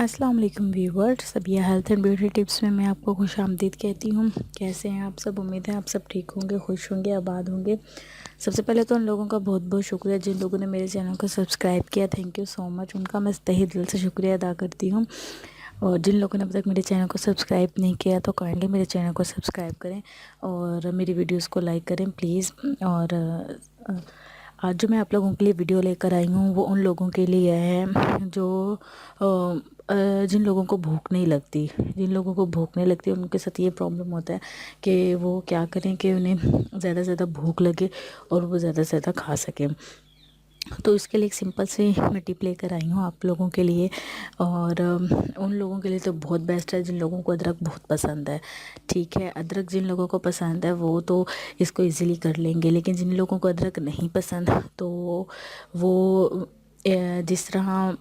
अस्सलाम वालेकुम viewers. Sabiya health and beauty tips में मैं आपको खुश आमदीद कहती हूँ। कैसे हैं आप सब? उम्मीद है आप सब ठीक होंगे, खुश होंगे, आबाद होंगे। सबसे पहले तो उन लोगों का बहुत बहुत शुक्रिया जिन लोगों ने मेरे चैनल को सब्सक्राइब किया। थैंक यू सो मच, उनका मैं तहे दिल से शुक्रिया अदा करती हूँ। और जिन लोगों ने अब तक मेरे चैनल को सब्सक्राइब नहीं किया तो काइंडली मेरे चैनल को सब्सक्राइब करें और मेरी वीडियोज़ को लाइक करें प्लीज़। और आज जो मैं आप लोगों के लिए वीडियो लेकर आई हूँ वो उन लोगों के लिए है जो जिन लोगों को भूख नहीं लगती। उनके साथ ये प्रॉब्लम होता है कि वो क्या करें कि उन्हें ज़्यादा से ज़्यादा भूख लगे और वो ज़्यादा से ज़्यादा खा सकें। तो इसके लिए एक सिंपल सी मैं टिप लेकर आई हूँ आप लोगों के लिए। और उन लोगों के लिए तो बहुत बेस्ट है जिन लोगों को अदरक बहुत पसंद है। ठीक है, अदरक जिन लोगों को पसंद है वो तो इसको इजीली कर लेंगे, लेकिन जिन लोगों को अदरक नहीं पसंद तो वो जिस तरह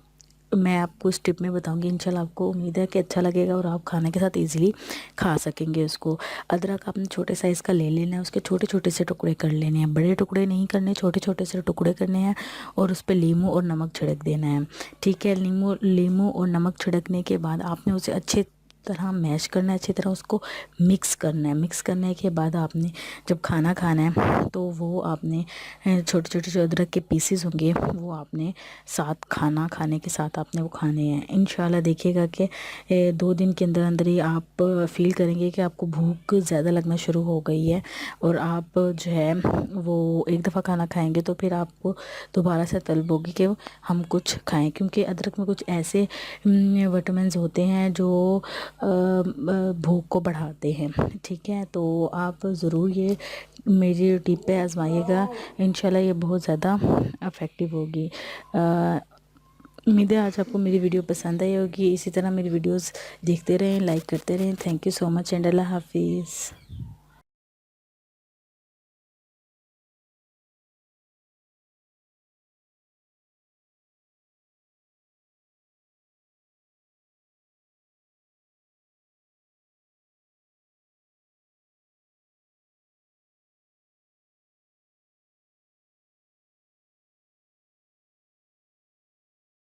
मैं आपको इस टिप में बताऊंगी, इंशाल्लाह आपको उम्मीद है कि अच्छा लगेगा और आप खाने के साथ इजीली खा सकेंगे उसको। अदरक आपने छोटे साइज़ का ले लेना है, उसके छोटे छोटे से टुकड़े कर लेने हैं, बड़े टुकड़े नहीं करने, छोटे छोटे से टुकड़े करने हैं और उस पर नींबू और नमक छिड़क देना है। ठीक है, नींबू और नमक छिड़कने के बाद आपने उसे अच्छे तरह मैश करना है, अच्छी तरह उसको मिक्स करना है। मिक्स करने के बाद आपने जब खाना खाना है तो वो आपने छोटे छोटे जो अदरक के पीसेस होंगे वो आपने साथ खाना खाने के साथ आपने वो खाने हैं। इंशाल्लाह देखिएगा कि 2 दिन के अंदर अंदर ही आप फील करेंगे कि आपको भूख ज़्यादा लगना शुरू हो गई है और आप जो है वो एक दफ़ा खाना खाएंगे तो फिर आपको दोबारा से तलब होगी कि हम कुछ खाएं, क्योंकि अदरक में कुछ ऐसे विटामिन्स होते हैं जो भूख को बढ़ाते हैं। ठीक है, तो आप ज़रूर ये मेरी टिप पे आजमाइएगा, इंशाल्लाह ये बहुत ज़्यादा इफ़ेक्टिव होगी। उम्मीद है आज आपको मेरी वीडियो पसंद आई होगी। इसी तरह मेरी वीडियोस देखते रहें, लाइक करते रहें। Thank you so much and अल्लाह हाफिज़।